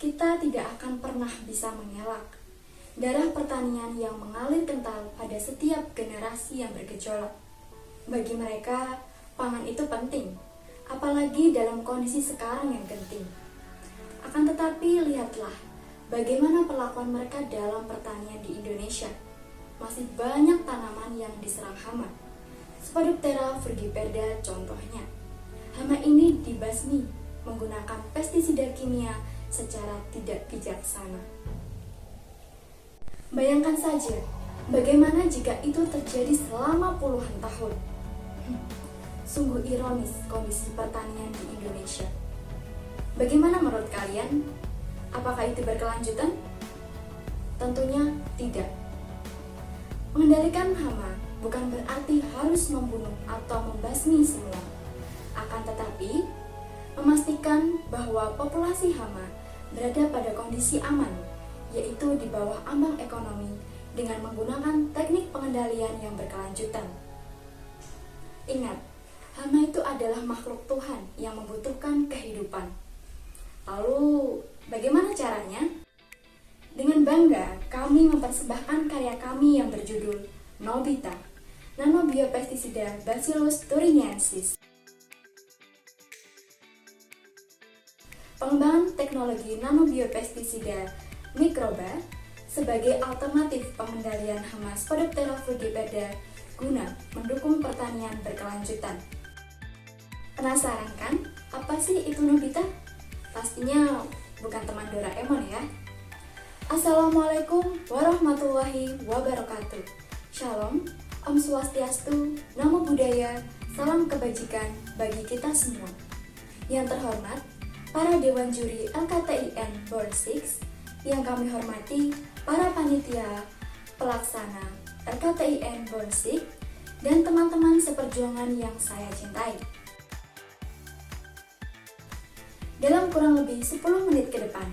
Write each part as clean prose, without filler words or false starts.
kita tidak akan pernah bisa mengelak darah pertanian yang mengalir kental pada setiap generasi yang bergejolak. Bagi mereka, pangan itu penting, apalagi dalam kondisi sekarang yang genting. Akan tetapi, lihatlah bagaimana perlakuan mereka dalam pertanian di Indonesia. Masih banyak tanaman yang diserang hama. Spodoptera frugiperda contohnya. Hama ini dibasmi menggunakan pestisida kimia secara tidak bijaksana. Bayangkan saja, bagaimana jika itu terjadi selama puluhan tahun. Sungguh ironis kondisi pertanian di Indonesia. Bagaimana menurut kalian? Apakah itu berkelanjutan? Tentunya tidak. Mengendalikan hama bukan berarti harus membunuh atau membasmi semua. Akan tetapi, memastikan bahwa populasi hama berada pada kondisi aman, yaitu di bawah ambang ekonomi dengan menggunakan teknik pengendalian yang berkelanjutan. Ingat, hama itu adalah makhluk Tuhan yang membutuhkan kehidupan. Lalu, bagaimana caranya? Dengan bangga, kami mempersembahkan karya kami yang berjudul Nobita, Nanobiopestisida Bacillus thuringiensis. Pengembangan teknologi nanobiopestisida mikroba sebagai alternatif pengendalian hama Spodoptera frugiperda guna mendukung pertanian berkelanjutan. Penasaran kan? Apa sih itu Nobita? Pastinya bukan teman Doraemon ya. Assalamualaikum warahmatullahi wabarakatuh. Shalom, Om Swastiastu, Namo Buddhaya, salam kebajikan bagi kita semua. Yang terhormat, para Dewan Juri LKTIN Board 6, yang kami hormati para panitia, pelaksana LKTIN Board 6, dan teman-teman seperjuangan yang saya cintai. Dalam kurang lebih 10 menit ke depan,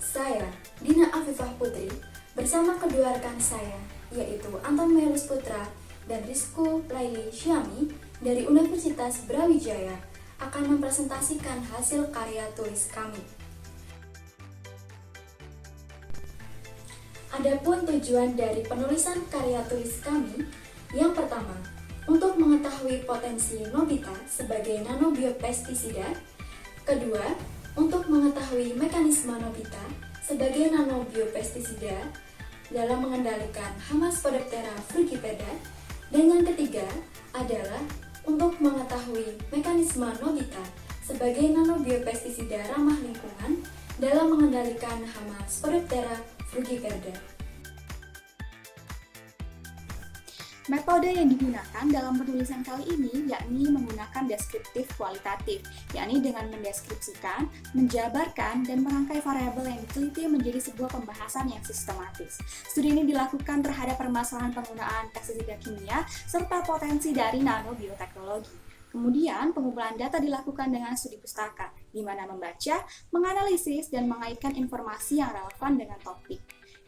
saya, Dina Afifah Putri, bersama kedua rekan saya, yaitu Anton Melus Putra dan Rizku Laili Syami dari Universitas Brawijaya, akan mempresentasikan hasil karya tulis kami. Adapun tujuan dari penulisan karya tulis kami, yang pertama, untuk mengetahui potensi Nobita sebagai nanobiopestisida. Kedua, untuk mengetahui mekanisme Nobita sebagai nanobiopestisida dalam mengendalikan hama Spodoptera frugiperda. Dan yang ketiga adalah untuk mengetahui mekanisme Nobita sebagai nanobiopestisida ramah lingkungan dalam mengendalikan hama Spodoptera frugiperda. Metode yang digunakan dalam penulisan kali ini yakni menggunakan deskriptif kualitatif, yakni dengan mendeskripsikan, menjabarkan, dan merangkai variabel yang diteliti menjadi sebuah pembahasan yang sistematis. Studi ini dilakukan terhadap permasalahan penggunaan pestisida kimia serta potensi dari nanobioteknologi. Kemudian, pengumpulan data dilakukan dengan studi pustaka, di mana membaca, menganalisis, dan mengaitkan informasi yang relevan dengan topik.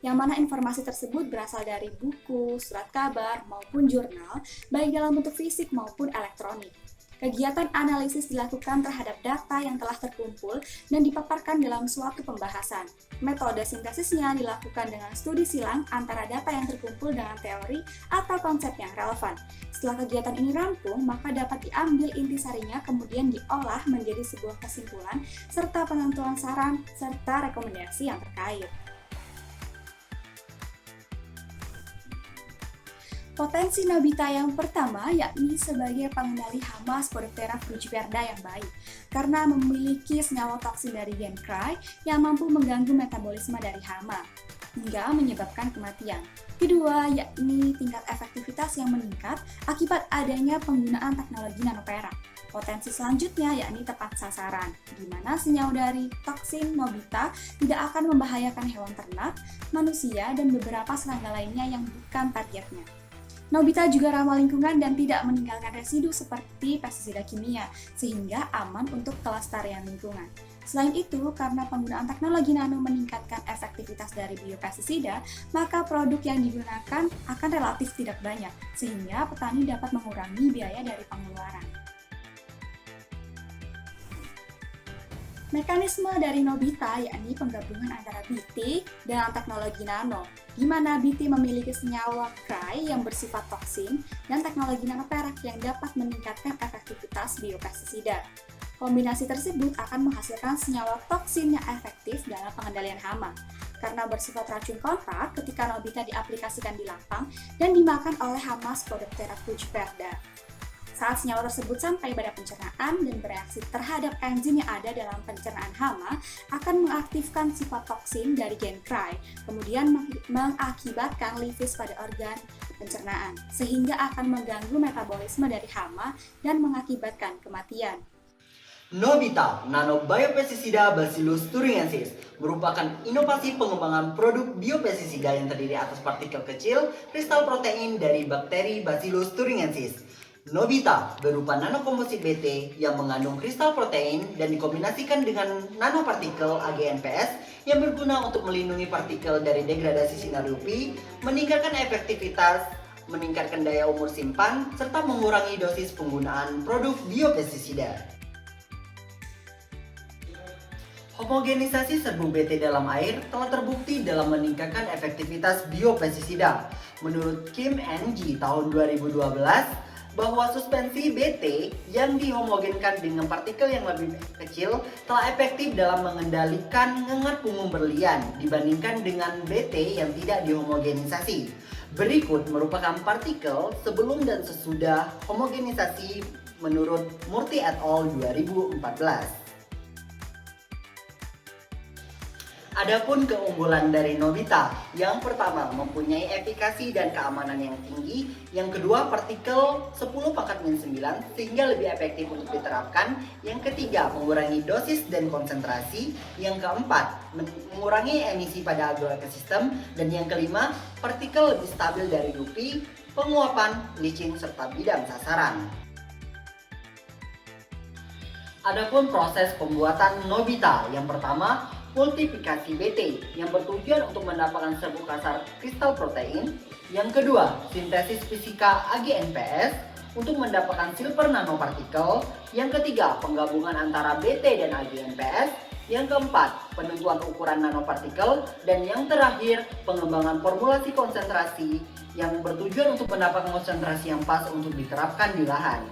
Yang mana informasi tersebut berasal dari buku, surat kabar, maupun jurnal, baik dalam bentuk fisik maupun elektronik. Kegiatan analisis dilakukan terhadap data yang telah terkumpul dan dipaparkan dalam suatu pembahasan. Metode sintesisnya dilakukan dengan studi silang antara data yang terkumpul dengan teori atau konsep yang relevan. Setelah kegiatan ini rampung, maka dapat diambil intisarinya kemudian diolah menjadi sebuah kesimpulan serta penentuan saran serta rekomendasi yang terkait. Potensi Nobita yang pertama yakni sebagai pengendali hama Spodoptera frugiperda yang baik karena memiliki senyawa toksin dari gen Cry yang mampu mengganggu metabolisme dari hama hingga menyebabkan kematian. Kedua yakni tingkat efektivitas yang meningkat akibat adanya penggunaan teknologi nanoperak. Potensi selanjutnya yakni tepat sasaran, di mana senyawa dari toksin Nobita tidak akan membahayakan hewan ternak, manusia, dan beberapa serangga lainnya yang bukan targetnya. Nobita juga ramah lingkungan dan tidak meninggalkan residu seperti pestisida kimia, sehingga aman untuk kelestarian lingkungan. Selain itu, karena penggunaan teknologi nano meningkatkan efektivitas dari biopestisida, maka produk yang digunakan akan relatif tidak banyak, sehingga petani dapat mengurangi biaya dari pengeluaran. Mekanisme dari Nobita yakni penggabungan antara BT dengan teknologi nano, di mana BT memiliki senyawa cry yang bersifat toksin dan teknologi nanoperak yang dapat meningkatkan efektivitas biopestisida. Kombinasi tersebut akan menghasilkan senyawa toksin yang efektif dalam pengendalian hama, karena bersifat racun kontak ketika Nobita diaplikasikan di lapang dan dimakan oleh hama Spodoptera frugiperda. Saat senyawa tersebut sampai pada pencernaan dan bereaksi terhadap enzim yang ada dalam pencernaan hama, akan mengaktifkan sifat toksin dari gen cry, kemudian mengakibatkan livis pada organ pencernaan, sehingga akan mengganggu metabolisme dari hama dan mengakibatkan kematian. Nobita Nanobiopesticida Bacillus thuringiensis merupakan inovasi pengembangan produk biopestisida yang terdiri atas partikel kecil kristal protein dari bakteri Bacillus thuringiensis. Nobita berupa nanokomposit BT yang mengandung kristal protein dan dikombinasikan dengan nanopartikel AGNPS yang berguna untuk melindungi partikel dari degradasi sinar UV, meningkatkan efektivitas, meningkatkan daya umur simpan, serta mengurangi dosis penggunaan produk biopestisida. Homogenisasi serbuk BT dalam air telah terbukti dalam meningkatkan efektivitas biopestisida. Menurut Kim NG tahun 2012, bahwa suspensi BT yang dihomogenkan dengan partikel yang lebih kecil telah efektif dalam mengendalikan ngengat punggung berlian dibandingkan dengan BT yang tidak dihomogenisasi. Berikut merupakan partikel sebelum dan sesudah homogenisasi menurut Murthy et al. 2014. Adapun keunggulan dari Nobita, yang pertama mempunyai efikasi dan keamanan yang tinggi, yang kedua partikel 10⁻⁹ sehingga lebih efektif untuk diterapkan, yang ketiga mengurangi dosis dan konsentrasi, yang keempat mengurangi emisi pada agroekosistem, dan yang kelima partikel lebih stabil dari UV, penguapan, leaching, serta bidang sasaran. Adapun proses pembuatan Nobita, yang pertama multiplikasi BT yang bertujuan untuk mendapatkan serbuk kasar kristal protein. Yang kedua, sintesis fisika AGNPS untuk mendapatkan silver nanopartikel. Yang ketiga, penggabungan antara BT dan AGNPS. Yang keempat, penentuan ukuran nanopartikel. Dan yang terakhir, pengembangan formulasi konsentrasi yang bertujuan untuk mendapatkan konsentrasi yang pas untuk diterapkan di lahan.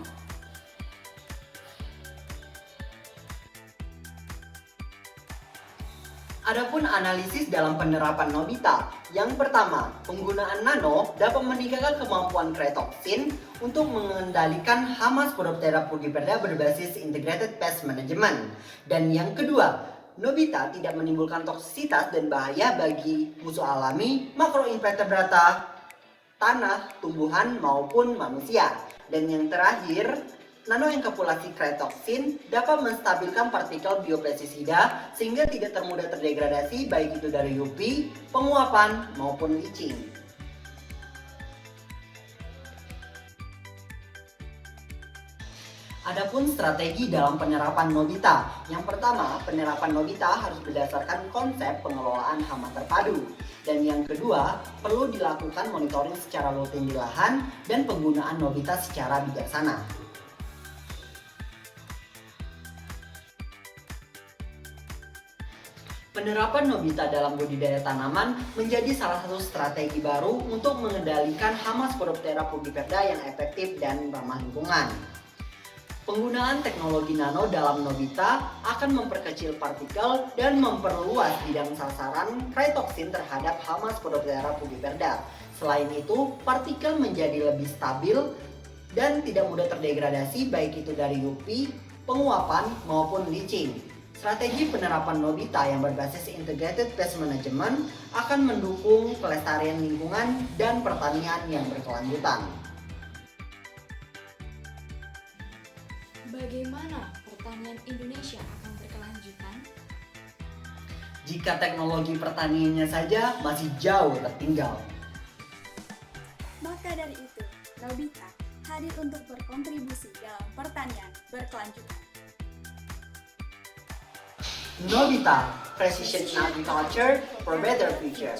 Adapun analisis dalam penerapan Nobita, yang pertama, penggunaan nano dapat meningkatkan kemampuan Crytoxin untuk mengendalikan hama Spodoptera frugiperda berbasis Integrated Pest Management. Dan yang kedua, Nobita tidak menimbulkan toksisitas dan bahaya bagi musuh alami, makroinvertebrata, tanah, tumbuhan maupun manusia. Dan yang terakhir, nanoenkapsulasi Crytoxin dapat menstabilkan partikel biopestisida sehingga tidak mudah terdegradasi baik itu dari UV, penguapan, maupun leaching. Adapun strategi dalam penerapan Nobita. Yang pertama, penerapan Nobita harus berdasarkan konsep pengelolaan hama terpadu. Dan yang kedua, perlu dilakukan monitoring secara rutin di lahan dan penggunaan Nobita secara bijaksana. Penerapan Nobita dalam budidaya tanaman menjadi salah satu strategi baru untuk mengendalikan hama Spodoptera frugiperda yang efektif dan ramah lingkungan. Penggunaan teknologi nano dalam Nobita akan memperkecil partikel dan memperluas bidang sasaran Crytoxin terhadap hama Spodoptera frugiperda. Selain itu, partikel menjadi lebih stabil dan tidak mudah terdegradasi baik itu dari UV, penguapan, maupun leaching. Strategi penerapan Nobita yang berbasis Integrated Pest Management akan mendukung kelestarian lingkungan dan pertanian yang berkelanjutan. Bagaimana pertanian Indonesia akan berkelanjutan? Jika teknologi pertaniannya saja masih jauh tertinggal. Maka dari itu, Nobita hadir untuk berkontribusi dalam pertanian berkelanjutan. Nobita, Precision in Agriculture for Better Future.